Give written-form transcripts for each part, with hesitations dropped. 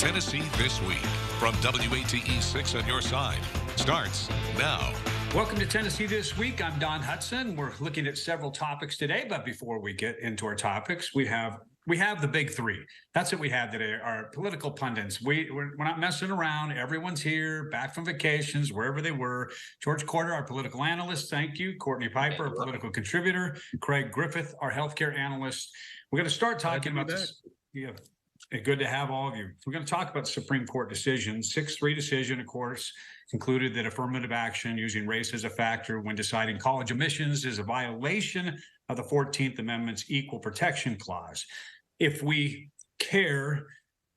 Tennessee This Week from WATE 6 on your side starts now. Welcome to Tennessee This Week. I'm Don Hudson. We're looking at several topics today, but before we get into our topics, we have the big three. That's what we have today, our political pundits. We're not messing around. Everyone's here, back from vacations, wherever they were. George Corder, our political analyst. Thank you. Courtney Piper, our political contributor. Craig Griffith, our healthcare analyst. We're going to start talking about this. Yeah. Good to have all of you. We're going to talk about the Supreme Court decision. 6-3 decision, of course, concluded that affirmative action using race as a factor when deciding college admissions is a violation of the 14th Amendment's Equal Protection Clause. If we care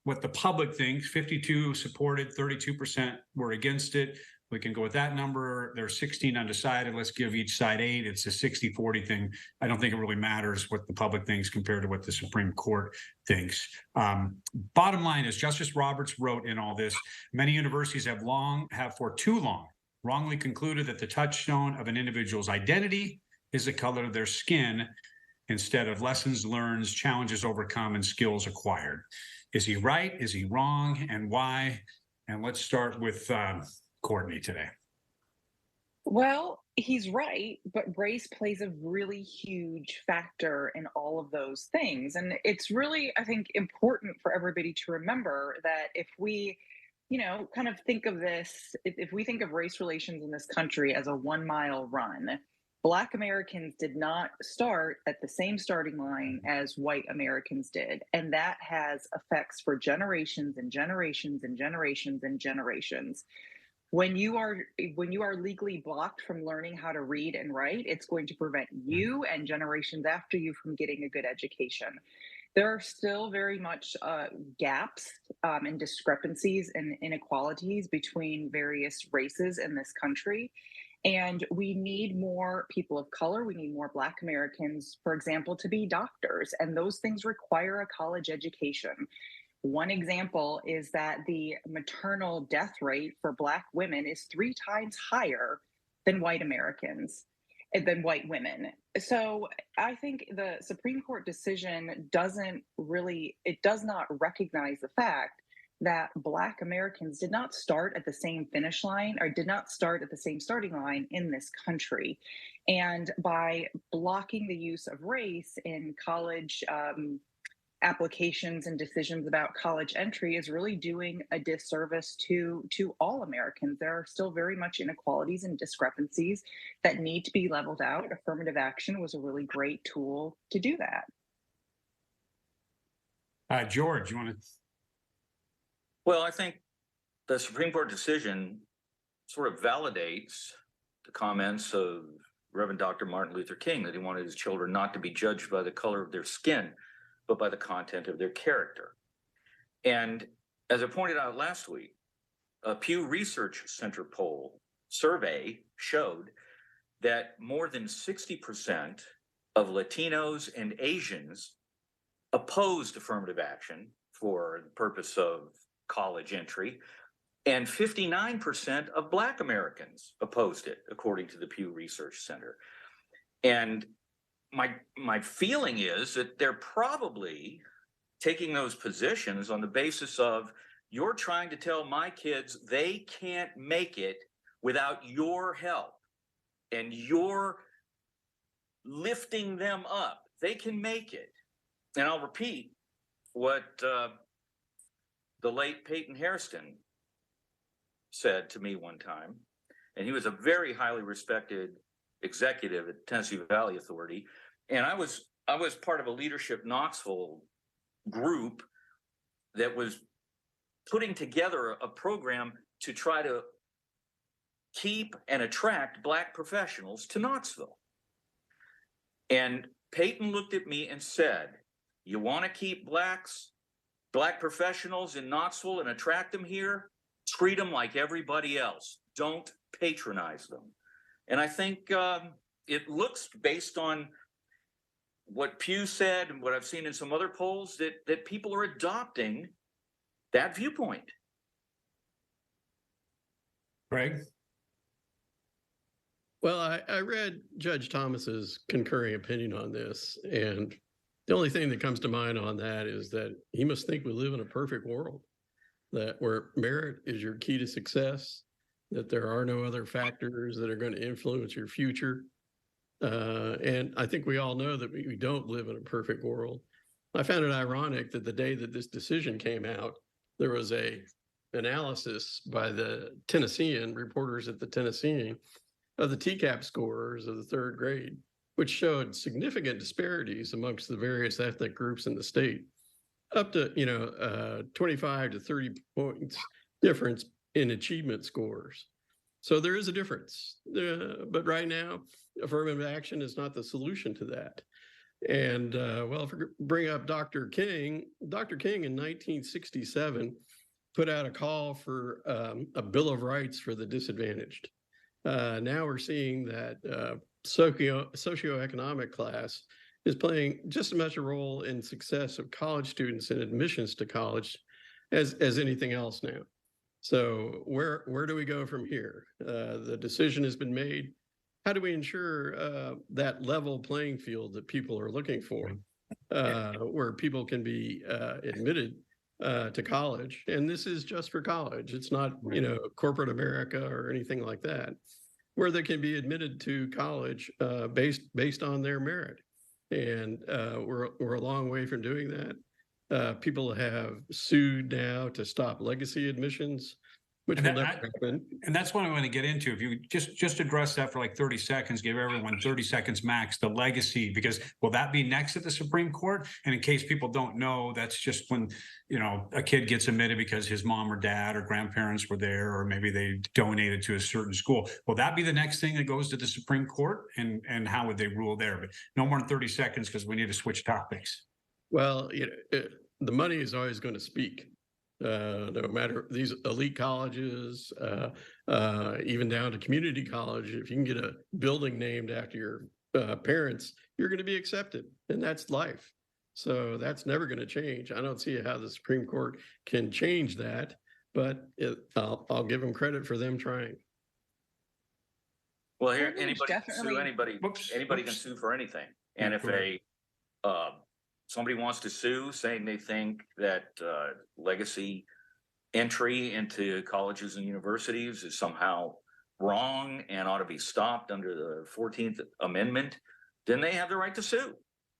what the public thinks, 52 supported, 32% were against it. We can go with that number. There's 16 undecided. Let's give each side 8. It's a 60-40 thing. I don't think it really matters what the public thinks compared to what the Supreme Court thinks. Bottom line is, Justice Roberts wrote in all this, many universities have for too long wrongly concluded that the touchstone of an individual's identity is the color of their skin instead of lessons learned, challenges overcome, and skills acquired. Is he right? Is he wrong? And why? And let's start with Courtney today. Well, he's right, but race plays a really huge factor in all of those things. And it's really, I think, important for everybody to remember that if we, kind of think of this, if we think of race relations in this country as a 1-mile run, Black Americans did not start at the same starting line as white Americans did. And that has effects for generations and generations and generations and generations. When you are legally blocked from learning how to read and write, it's going to prevent you and generations after you from getting a good education. There are still very much gaps and discrepancies and inequalities between various races in this country. And we need more people of color. We need more Black Americans, for example, to be doctors. And those things require a college education. One example is that the maternal death rate for Black women is 3 times higher than white Americans, than white women. So I think the Supreme Court decision does not recognize the fact that Black Americans did not start at the same finish line or did not start at the same starting line in this country. And by blocking the use of race in college applications and decisions about college entry is really doing a disservice to all Americans. There are still very much inequalities and discrepancies that need to be leveled out. Affirmative action was a really great tool to do that. George, you want to? Well, I think the Supreme Court decision sort of validates the comments of Reverend Dr. Martin Luther King that he wanted his children not to be judged by the color of their skin, but by the content of their character. And as I pointed out last week, a Pew Research Center poll survey showed that more than 60% of Latinos and Asians opposed affirmative action for the purpose of college entry, and 59% of Black Americans opposed it, according to the Pew Research Center. And my feeling is that they're probably taking those positions on the basis of, you're trying to tell my kids they can't make it without your help, and you're lifting them up. They can make it. And I'll repeat what the late Peyton Hairston said to me one time, and he was a very highly respected executive at Tennessee Valley Authority. And I was part of a leadership Knoxville group that was putting together a program to try to keep and attract Black professionals to Knoxville. And Peyton looked at me and said, you want to keep Black professionals in Knoxville and attract them here? Treat them like everybody else. Don't patronize them. And I think it looks, based on what Pew said and what I've seen in some other polls, that people are adopting that viewpoint. Craig? Well, I read Judge Thomas's concurring opinion on this, and the only thing that comes to mind on that is that he must think we live in a perfect world. that where merit is your key to success, that there are no other factors that are going to influence your future. And I think we all know that we don't live in a perfect world. I found it ironic that the day that this decision came out, there was a analysis by the Tennessean reporters at the Tennessean of the TCAP scores of the third grade, which showed significant disparities amongst the various ethnic groups in the state, up to 25 to 30 points difference in achievement scores. So there is a difference, but right now, affirmative action is not the solution to that. And well, if we bring up Dr. King in 1967 put out a call for a Bill of Rights for the disadvantaged. Now we're seeing that socioeconomic class is playing just as much a role in success of college students and admissions to college as anything else now. So where do we go from here? The decision has been made. How do we ensure that level playing field that people are looking for, where people can be admitted to college? And this is just for college. It's not, corporate America or anything like that, where they can be admitted to college based on their merit. And we're a long way from doing that. People have sued now to stop legacy admissions, which will never happen. And that's what I want to get into. If you just address that for like 30 seconds, give everyone 30 seconds max, the legacy, because will that be next at the Supreme Court? And in case people don't know, that's just when, a kid gets admitted because his mom or dad or grandparents were there, or maybe they donated to a certain school. Will that be the next thing that goes to the Supreme Court? And how would they rule there? But no more than 30 seconds because we need to switch topics. Well, the money is always going to speak. No matter these elite colleges, even down to community college, if you can get a building named after your parents, you're going to be accepted, and that's life. So that's never going to change. I don't see how the Supreme Court can change that, but I'll give them credit for them trying. Well, here anybody can sue anybody. Anybody can sue for anything, and if somebody wants to sue, saying they think that legacy entry into colleges and universities is somehow wrong and ought to be stopped under the 14th Amendment, then they have the right to sue.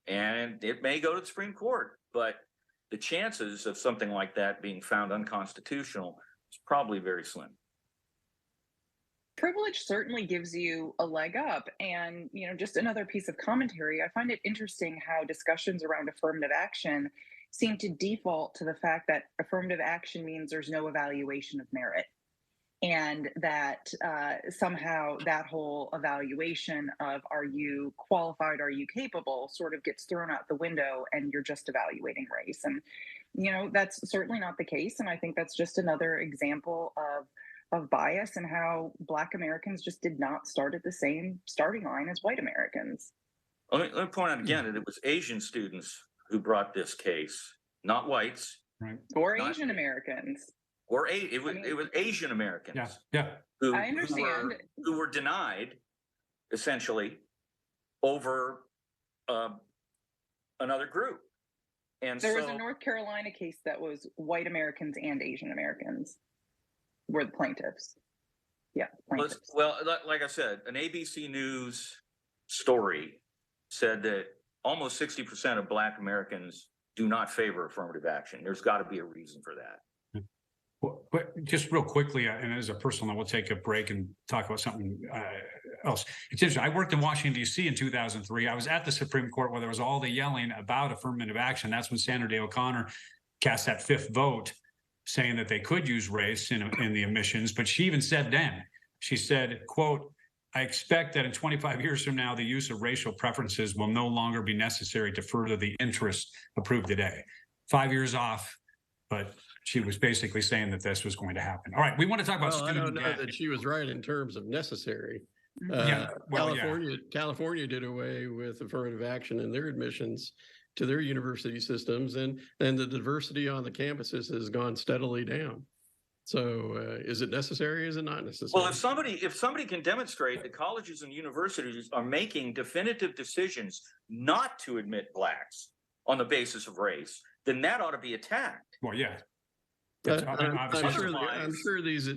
And it may go to the Supreme Court, but the chances of something like that being found unconstitutional is probably very slim. Privilege certainly gives you a leg up. And, just another piece of commentary, I find it interesting how discussions around affirmative action seem to default to the fact that affirmative action means there's no evaluation of merit. And that somehow that whole evaluation of are you qualified, are you capable, sort of gets thrown out the window and you're just evaluating race. And, that's certainly not the case. And I think that's just another example of bias and how Black Americans just did not start at the same starting line as white Americans. Let me point out again that it was Asian students who brought this case, not whites. Right. Or Asian Americans. Or it was Asian Americans. Yeah. I understand. Who were denied, essentially, over another group. And there was a North Carolina case that was white Americans and Asian Americans were the plaintiffs. Yeah, plaintiffs. Well, like I said, an ABC News story said that almost 60% of Black Americans do not favor affirmative action. There's got to be a reason for that. But just real quickly, and as a personal note, we'll take a break and talk about something else. It's interesting. I worked in Washington, D.C. in 2003. I was at the Supreme Court where there was all the yelling about affirmative action. That's when Sandra Day O'Connor cast that fifth vote saying that they could use race in the admissions. But she even said then, she said, quote, I expect that in 25 years from now, the use of racial preferences will no longer be necessary to further the interests approved today. 5 years off, but she was basically saying that this was going to happen. All right, we want to talk about student. I don't know that she was right in terms of necessary. California did away with affirmative action in their admissions to their university systems, and the diversity on the campuses has gone steadily down. So is it necessary? Is it not necessary? Well, if somebody can demonstrate that colleges and universities are making definitive decisions not to admit Blacks on the basis of race, then that ought to be attacked. Well, yeah. Obviously, I'm sure these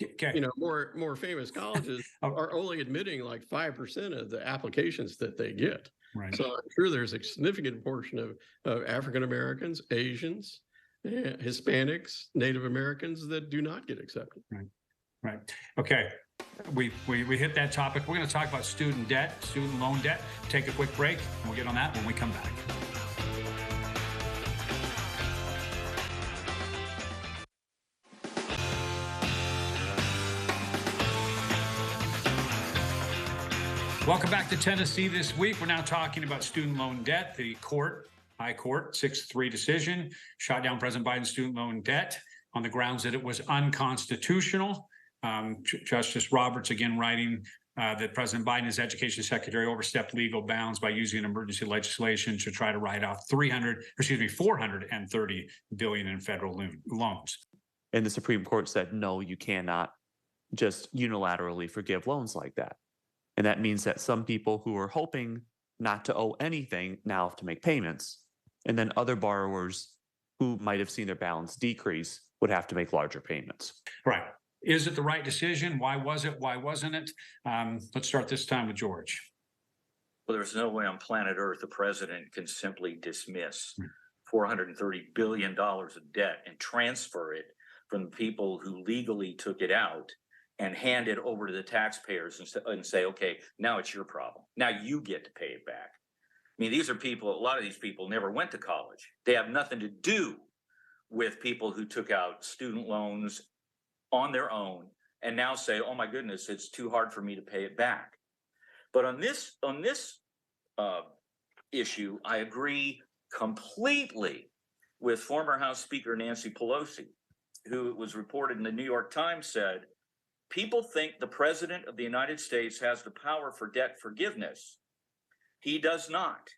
okay. more famous colleges are only admitting like 5% of the applications that they get. Right. So I'm sure there's a significant portion of African Americans, Asians, Hispanics, Native Americans that do not get accepted. Right. Okay. We hit that topic. We're going to talk about student debt, student loan debt. Take a quick break, and we'll get on that when we come back. Welcome back to Tennessee This Week. We're now talking about student loan debt. The High Court, 6-3 decision, shot down President Biden's student loan debt on the grounds that it was unconstitutional. Justice Roberts again writing that President Biden, as Education Secretary, overstepped legal bounds by using emergency legislation to try to write off $430 billion in federal loans. And the Supreme Court said, no, you cannot just unilaterally forgive loans like that. And that means that some people who are hoping not to owe anything now have to make payments. And then other borrowers who might have seen their balance decrease would have to make larger payments. Right. Is it the right decision? Why was it? Why wasn't it? Let's start this time with George. Well, there's no way on planet Earth the president can simply dismiss $430 billion of debt and transfer it from the people who legally took it out and hand it over to the taxpayers and say, okay, now it's your problem. Now you get to pay it back. I mean, these are people, a lot of these people never went to college. They have nothing to do with people who took out student loans on their own and now say, oh my goodness, it's too hard for me to pay it back. But on this issue, I agree completely with former House Speaker Nancy Pelosi, who it was reported in the New York Times said, people think the President of the United States has the power for debt forgiveness. He does not.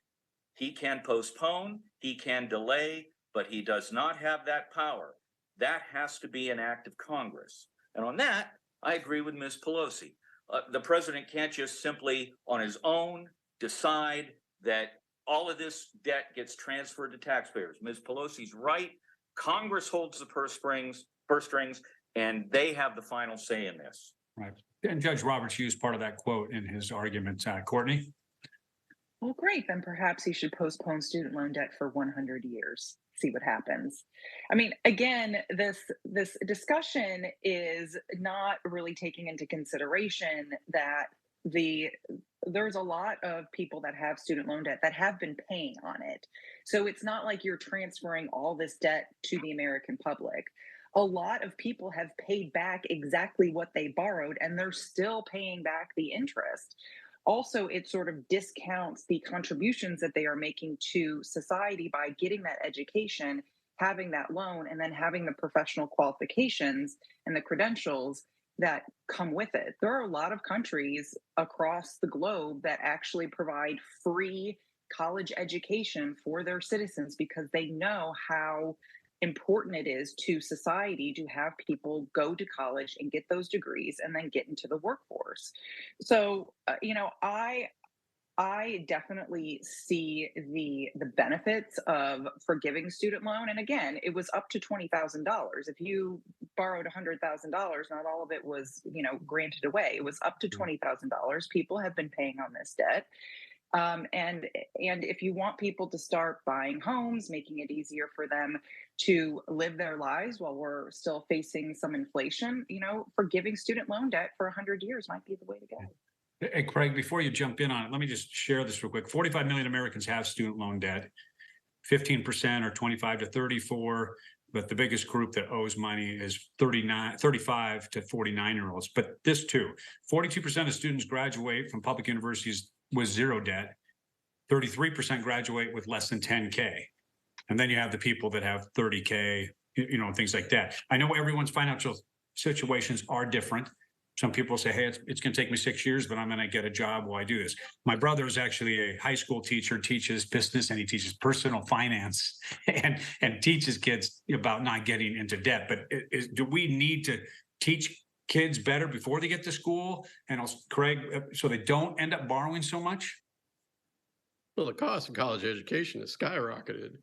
He can postpone, he can delay, but he does not have that power. That has to be an act of Congress. And on that, I agree with Ms. Pelosi. The president can't just simply on his own decide that all of this debt gets transferred to taxpayers. Ms. Pelosi's right. Congress holds the purse strings, and they have the final say in this. Right. And Judge Roberts used part of that quote in his argument. Courtney? Well, great. Then perhaps he should postpone student loan debt for 100 years. See what happens. I mean, again, this discussion is not really taking into consideration that there's a lot of people that have student loan debt that have been paying on it. So it's not like you're transferring all this debt to the American public. A lot of people have paid back exactly what they borrowed, and they're still paying back the interest. Also, it sort of discounts the contributions that they are making to society by getting that education, having that loan, and then having the professional qualifications and the credentials that come with it. There are a lot of countries across the globe that actually provide free college education for their citizens because they know how important it is to society to have people go to college and get those degrees and then get into the workforce. So, I definitely see the benefits of forgiving student loan. And again, it was up to $20,000. If you borrowed $100,000, not all of it was, granted away. It was up to $20,000. People have been paying on this debt. And if you want people to start buying homes, making it easier for them to live their lives while we're still facing some inflation, forgiving student loan debt for 100 years might be the way to go. Hey, Craig, before you jump in on it, let me just share this real quick. 45 million Americans have student loan debt. 15% are 25 to 34, but the biggest group that owes money is 35 to 49-year-olds. But this too, 42% of students graduate from public universities with zero debt. 33% graduate with less than 10K. And then you have the people that have 30K, things like that. I know everyone's financial situations are different. Some people say, hey, it's going to take me 6 years, but I'm going to get a job while I do this. My brother is actually a high school teacher, teaches business, and he teaches personal finance and teaches kids about not getting into debt. But do we need to teach kids better before they get to school? And also, Craig, so they don't end up borrowing so much? Well, the cost of college education has skyrocketed.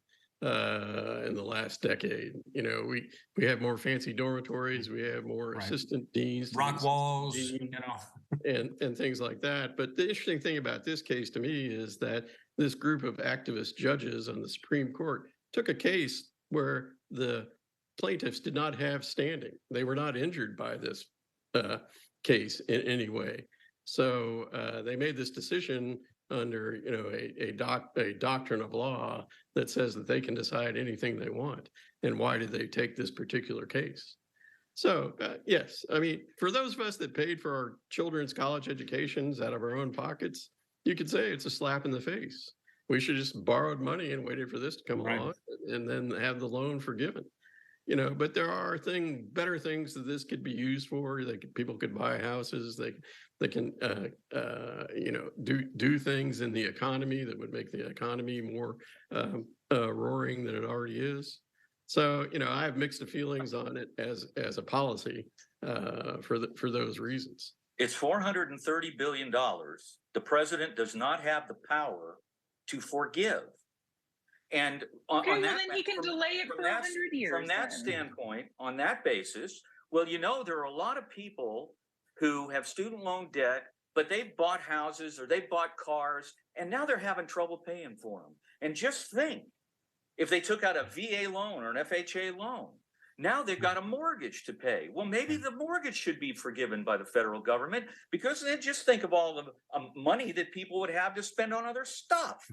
in the last decade. You know, we have more fancy dormitories, we have more Right. assistant deans, to the Rock assistant walls, dean, you know. and things like that. But the interesting thing about this case to me is that this group of activist judges on the Supreme Court took a case where the plaintiffs did not have standing. They were not injured by this case in any way. So they made this decision under, you know, a doctrine of law that says that they can decide anything they want. And why did they take this particular case? So yes, I mean, for those of us that paid for our children's college educations out of our own pockets, you could say it's a slap in the face. We should just borrowed money and waited for this to come Right. along and then have the loan forgiven. You know, but there are better things that this could be used for. People could buy houses. They can you know, do things in the economy that would make the economy more roaring than it already is. So, you know, I have mixed feelings on it as a policy for those reasons. It's $430 billion. The president does not have the power to forgive. And then he can delay it for 100 years. From that standpoint, on that basis, well, you know, there are a lot of people who have student loan debt, but they've bought houses or they've bought cars, and now they're having trouble paying for them. And just think, if they took out a VA loan or an FHA loan, now they've got a mortgage to pay. Well, maybe the mortgage should be forgiven by the federal government, because then just think of all the money that people would have to spend on other stuff.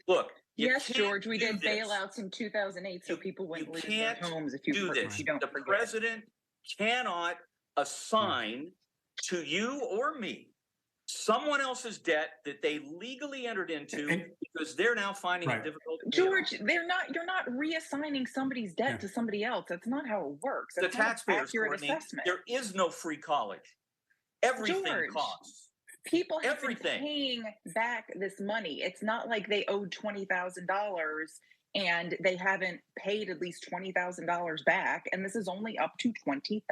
Look, yes, George, we did bailouts in 2008 so people wouldn't lose their homes if you do this. The president cannot assign to you or me someone else's debt that they legally entered into, because they're now finding it difficult to pay George, you're not reassigning somebody's debt to somebody else. That's not how it works. That's the taxpayers, accurate assessment. There is no free college. Everything costs. People have been paying back this money. It's not like they owed $20,000 and they haven't paid at least $20,000 back. And this is only up to $20,000.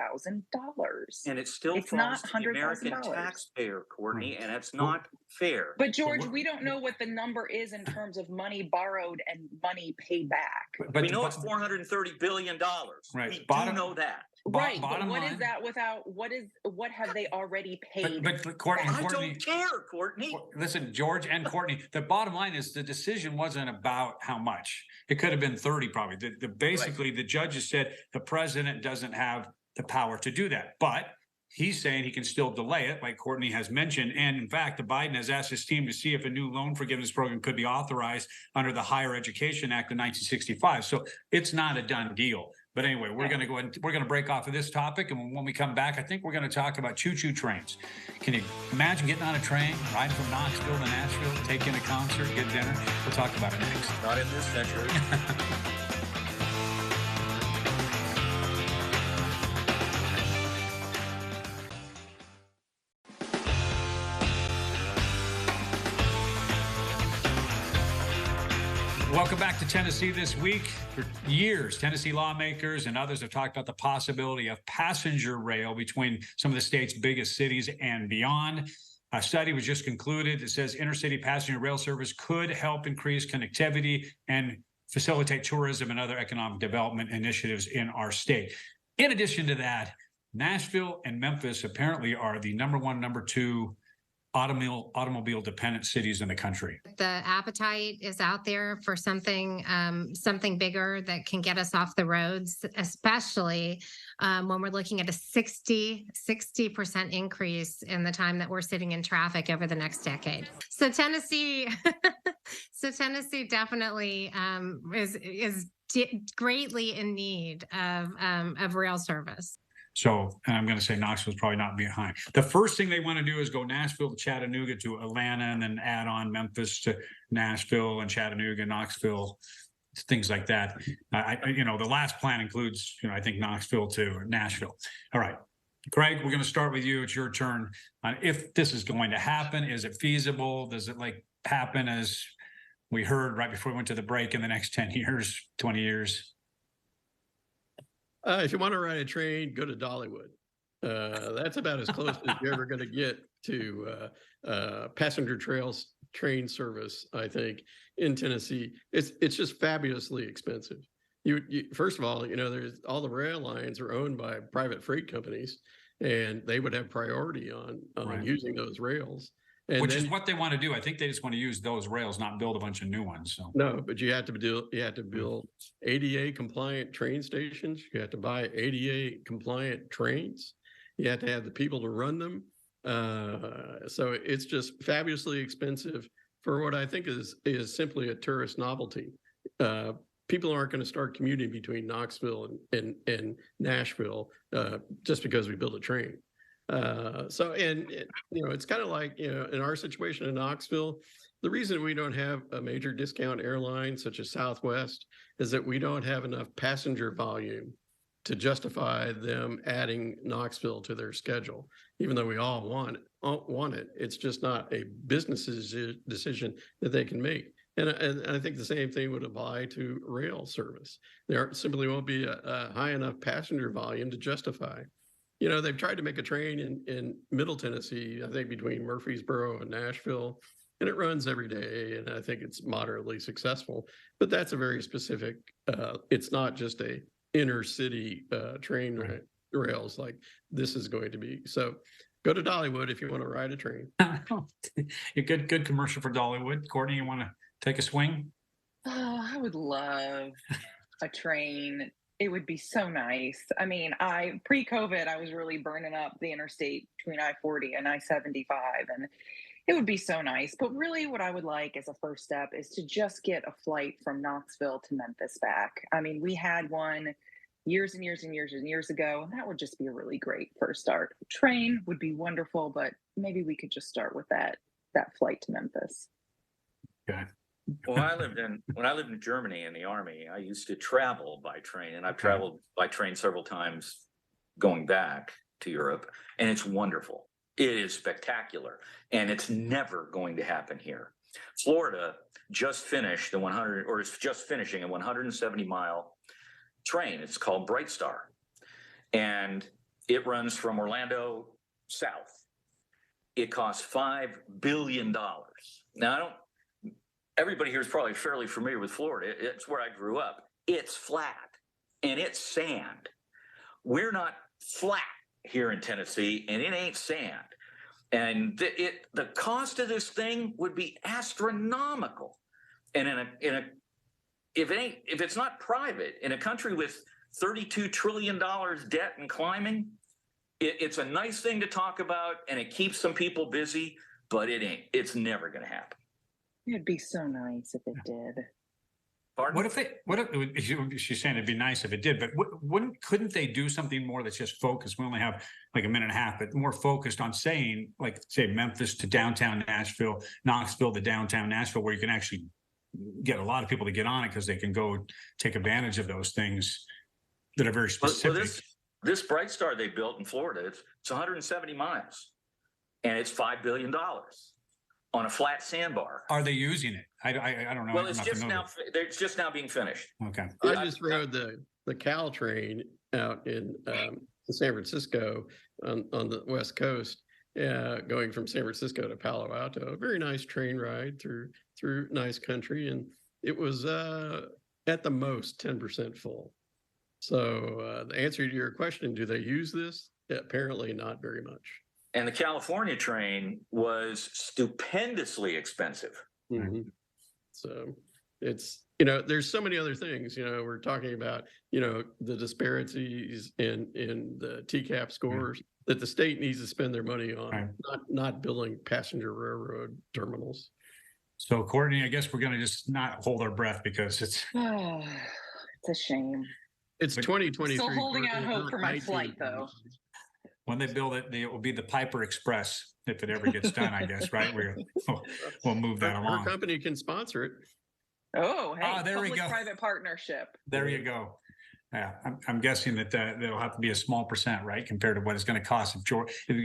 And it's still falls to the American taxpayer, Courtney, and it's not fair. But George, we don't know what the number is in terms of money borrowed and money paid back. But we know it's $430 billion. Right. We do know that. Right, but what is that without what have they already paid? But Courtney, I don't care, Courtney. Listen, George and Courtney, the bottom line is the decision wasn't about how much. It could have been 30 probably. Basically, the judges said the president doesn't have the power to do that, but he's saying he can still delay it, like Courtney has mentioned. And in fact, Biden has asked his team to see if a new loan forgiveness program could be authorized under the Higher Education Act of 1965. So it's not a done deal. But anyway, we're going to go ahead and we're going to break off of this topic. And when we come back, I think we're going to talk about choo-choo trains. Can you imagine getting on a train, riding from Knoxville to Nashville, take in a concert, get dinner? We'll talk about it next. Not in this century. Welcome back to Tennessee This Week. For years, Tennessee lawmakers and others have talked about the possibility of passenger rail between some of the state's biggest cities and beyond. A study was just concluded that says intercity passenger rail service could help increase connectivity and facilitate tourism and other economic development initiatives in our state. In addition to that, Nashville and Memphis apparently are the number one, number two automobile dependent cities in the country. The appetite is out there for something bigger that can get us off the roads, especially when we're looking at a 60% increase in the time that we're sitting in traffic over the next decade. So Tennessee definitely is greatly in need of rail service. So, and I'm going to say Knoxville's probably not behind. The first thing they want to do is go Nashville to Chattanooga to Atlanta, and then add on Memphis to Nashville and Chattanooga, Knoxville, things like that. The last plan includes, I think Knoxville to Nashville. All right, Craig, we're going to start with you. It's your turn. If this is going to happen, is it feasible? Does it happen as we heard right before we went to the break in the next 10 years, 20 years? If you want to ride a train, go to Dollywood. That's about as close as you're ever going to get to passenger train service, I think, in Tennessee. It's just fabulously expensive. You first of all, there's all the rail lines are owned by private freight companies, and they would have priority on Right. using those rails. And Which is what they want to do. I think they just want to use those rails, not build a bunch of new ones. So no, but you have to build ADA compliant train stations. You have to buy ADA compliant trains. You have to have the people to run them. So it's just fabulously expensive for what I think is simply a tourist novelty. People aren't going to start commuting between Knoxville and Nashville just because we built a train. It's kind of like, in our situation in Knoxville, the reason we don't have a major discount airline such as Southwest is that we don't have enough passenger volume to justify them adding Knoxville to their schedule, even though we all want it. It's just not a business decision that they can make. And I think the same thing would apply to rail service. There simply won't be a high enough passenger volume to justify. They've tried to make a train in Middle Tennessee, I think between Murfreesboro and Nashville, and it runs every day. And I think it's moderately successful, but that's a very specific, it's not just a inner city train rails like this is going to be. So go to Dollywood if you want to ride a train. A good commercial for Dollywood. Courtney, you want to take a swing? Oh, I would love a train. It would be so nice. I mean, pre-COVID, I was really burning up the interstate between I-40 and I-75, and it would be so nice. But really what I would like as a first step is to just get a flight from Knoxville to Memphis back. I mean, we had one years and years and years and years ago, and that would just be a really great first start. Train would be wonderful, but maybe we could just start with that flight to Memphis. Okay. Well, when I lived in Germany in the Army, I used to travel by train, and I've traveled by train several times going back to Europe, and it's wonderful. It is spectacular, and it's never going to happen here. Florida just finished is just finishing a 170-mile train. It's called Bright Star, and it runs from Orlando south. It costs $5 billion. Now, everybody here is probably fairly familiar with Florida. It's where I grew up. It's flat and it's sand. We're not flat here in Tennessee, and it ain't sand. And the cost of this thing would be astronomical. And if it's not private, in a country with $32 trillion debt and climbing, it's a nice thing to talk about, and it keeps some people busy, but it ain't. It's never going to happen. It'd be so nice if it did. Pardon? She's saying it'd be nice if it did, but couldn't they do something more that's just focused? We only have like a minute and a half, but more focused on saying, like, say, Memphis to downtown Nashville, Knoxville to downtown Nashville, where you can actually get a lot of people to get on it because they can go take advantage of those things that are very specific. Well, this Bright Star they built in Florida, it's 170 miles, and it's $5 billion. On a flat sandbar. Are they using it? I don't know. Well, it's just now being finished. Okay. I just rode the Cal train out in San Francisco on the West Coast, going from San Francisco to Palo Alto. A very nice train ride through nice country, and it was at the most 10% full. So the answer to your question, do they use this? Apparently not very much. And the California train was stupendously expensive. Mm-hmm. So it's, there's so many other things, we're talking about, the disparities in the TCAP scores that the state needs to spend their money on, not building passenger railroad terminals. So Courtney, I guess we're going to just not hold our breath because it's a shame. It's 2023. Still holding out hope for my flight, though. When they build it, it will be the Piper Express if it ever gets done, I guess, right? We'll move that along. Our company can sponsor it. Oh, hey, there we go. Public-private partnership. There you go. Yeah, I'm guessing that there'll have to be a small percent, right, compared to what it's going to cost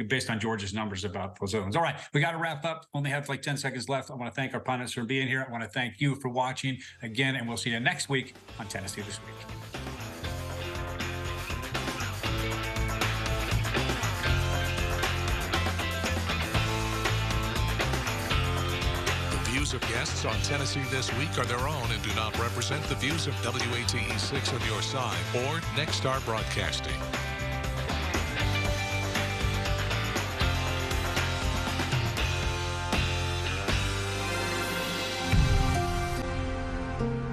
based on George's numbers about those other ones. All right, we got to wrap up. Only have like 10 seconds left. I want to thank our pundits for being here. I want to thank you for watching again, and we'll see you next week on Tennessee This Week. views of guests on Tennessee This Week are their own and do not represent the views of WATE 6 on your side or Next Star Broadcasting.